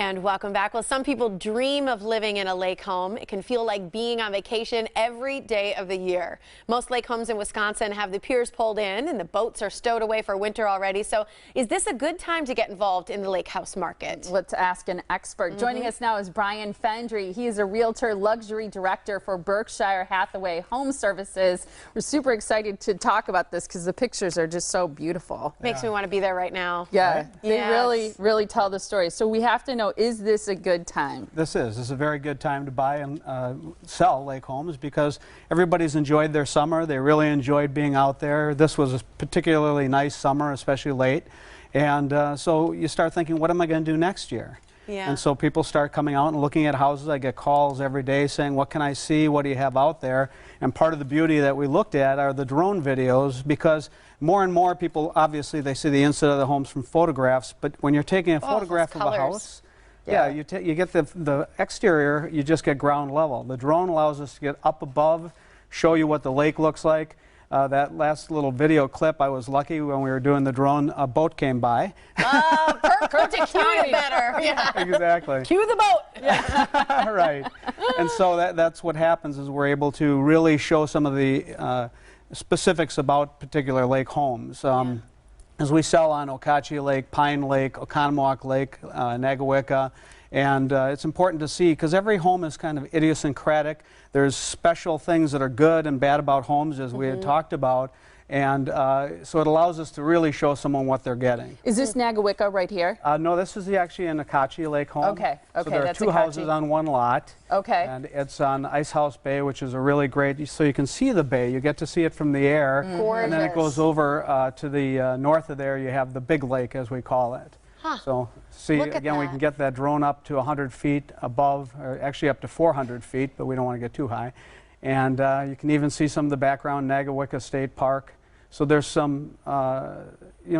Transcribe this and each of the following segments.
And welcome back. Well, some people dream of living in a lake home. It can feel like being on vacation every day of the year. Most lake homes in Wisconsin have the piers pulled in and the boats are stowed away for winter already. So is this a good time to get involved in the lake house market? Let's ask an expert. Joining us now is Brian Fendry. He is a realtor luxury director for Berkshire Hathaway Home Services. We're super excited to talk about this because the pictures are just so beautiful. Makes me want to be there right now. Yeah, they really tell the story. So we have to know, is this a good time? This is a very good time to buy and sell lake homes because everybody's enjoyed their summer. They really enjoyed being out there. This was a particularly nice summer, especially late. And so you start thinking, what am I going to do next year? Yeah. And so people start coming out and looking at houses. I get calls every day saying, what can I see? What do you have out there? And part of the beauty that we looked at are the drone videos, because more and more people, obviously, they see the inside of the homes from photographs. But when you're taking a photograph of a house, you get the exterior, you just get ground level. The drone allows us to get up above, show you what the lake looks like. That last little video clip, I was lucky when we were doing the drone, a boat came by. Oh, perfect. Cue you better. Yeah. Exactly. Cue the boat. Yeah. Right. And so that's what happens, is we're able to really show some of the specifics about particular lake homes. As we sell on Okauchee Lake, Pine Lake, Oconomowoc Lake, Nagawicca, and it's important to see because every home is kind of idiosyncratic. There's special things that are good and bad about homes, as we had talked about, and so it allows us to really show someone what they're getting. Is this Nagawicca right here? No, this is actually an Okauchee Lake home. Okay, so there are two houses on one lot. Okay. And it's on Ice House Bay, which is a really great, so you can see the bay. You get to see it from the air. Gorgeous. And then it goes over to the north of there. You have the big lake, as we call it. Huh. So see, again, we can get that drone up to 100 feet above, or actually up to 400 feet, but we don't want to get too high. And you can even see some of the background, Nagawicca State Park. So there's some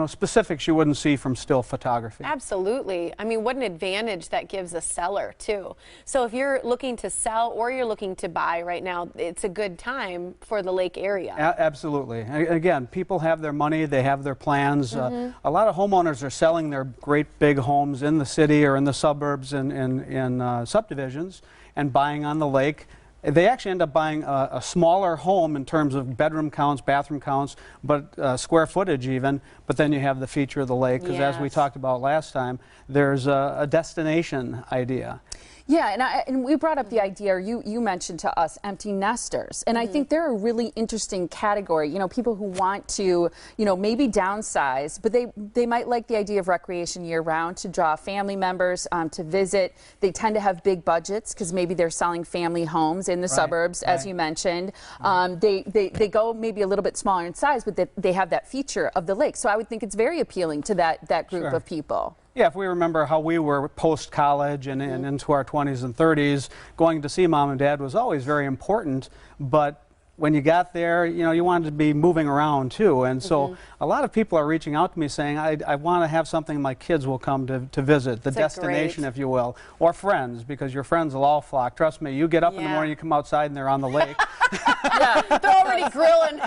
specifics you wouldn't see from still photography. Absolutely. I mean, what an advantage that gives a seller too. So if you're looking to sell or you're looking to buy right now, it's a good time for the lake area. Absolutely. Again, people have their money, they have their plans. A lot of homeowners are selling their great big homes in the city or in the suburbs and in subdivisions and buying on the lake. They actually end up buying a smaller home in terms of bedroom counts, bathroom counts, but square footage even. But then you have the feature of the lake, because as we talked about last time, there's a destination idea. Yeah, and we brought up the idea, you mentioned to us, empty nesters. And I think they're a really interesting category. You know, people who want to, maybe downsize, but they might like the idea of recreation year-round, to draw family members to visit. They tend to have big budgets because maybe they're selling family homes in the suburbs, as you mentioned. They go maybe a little bit smaller in size, but they have that feature of the lake. So I would think it's very appealing to that group of people. Yeah, if we remember how we were post-college and into our 20s and 30s, going to see mom and dad was always very important, but when you got there, you wanted to be moving around too. And so a lot of people are reaching out to me saying, I want to have something my kids will come to visit, the destination, if you will, or friends, because your friends will all flock. Trust me, you get up in the morning, you come outside and they're on the lake. They're already grilling.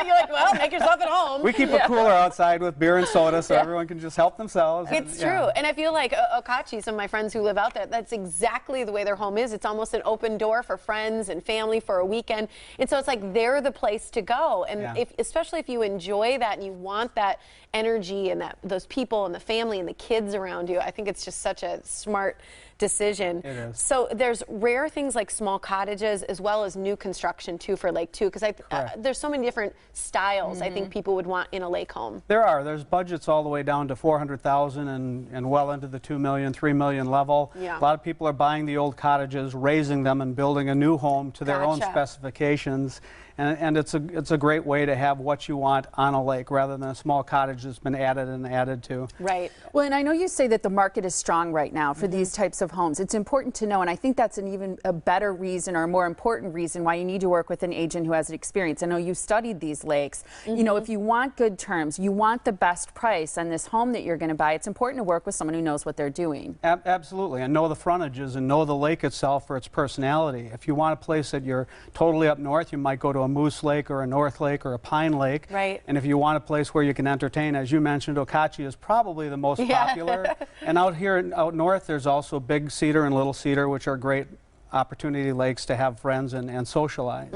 You're like, well, make yourself at home. We keep a cooler outside with beer and soda so everyone can just help themselves. It's true. And I feel like Okauchee, some of my friends who live out there, that's exactly the way their home is. It's almost an open door for friends and family for a weekend. And so it's like they're the place to go. And especially if you enjoy that and you want that energy and those people and the family and the kids around you, I think it's just such a smart decision. It is. So there's rare things like small cottages as well as new construction too for lake too, because there's so many different styles I think people would want in a lake home. There's budgets all the way down to $400,000 and well into the $2 million, $3 million level. A lot of people are buying the old cottages, raising them and building a new home to their own specifications. And it's a great way to have what you want on a lake rather than a small cottage that's been added and added to. Right. Well, and I know you say that the market is strong right now for these types of homes. It's important to know, and I think that's an even a better reason or a more important reason why you need to work with an agent who has experience. I know you studied these lakes. If you want good terms, you want the best price on this home that you're going to buy, it's important to work with someone who knows what they're doing. Absolutely, and know the frontages and know the lake itself for its personality. If you want a place that you're totally up north, you might go to a Moose Lake or a North Lake or a Pine Lake. Right. And if you want a place where you can entertain, as you mentioned, Okachi is probably the most popular. And out north, there's also Big Cedar and Little Cedar, which are great opportunity lakes to have friends and socialize.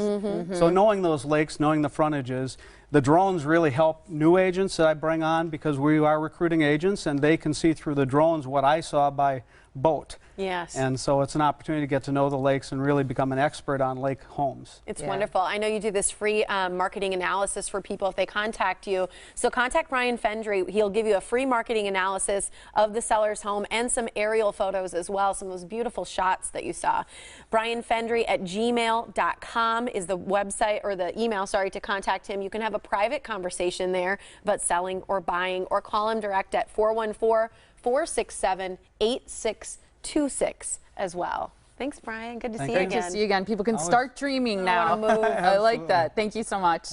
So knowing those lakes, knowing the frontages, the drones really help new agents that I bring on, because we are recruiting agents and they can see through the drones what I saw by boat. Yes. And so it's an opportunity to get to know the lakes and really become an expert on lake homes. It's wonderful. I know you do this free marketing analysis for people if they contact you. So contact Brian Fendry. He'll give you a free marketing analysis of the seller's home and some aerial photos as well, some of those beautiful shots that you saw. Brian Fendry at gmail.com is the website, or the email, sorry, to contact him. You can have a private conversation there about selling or buying, or call him direct at 414-467-8626 as well. Thanks, Brian. Good to see you again. Good to see you again. People can start dreaming now. I wanna move. I like that. Thank you so much.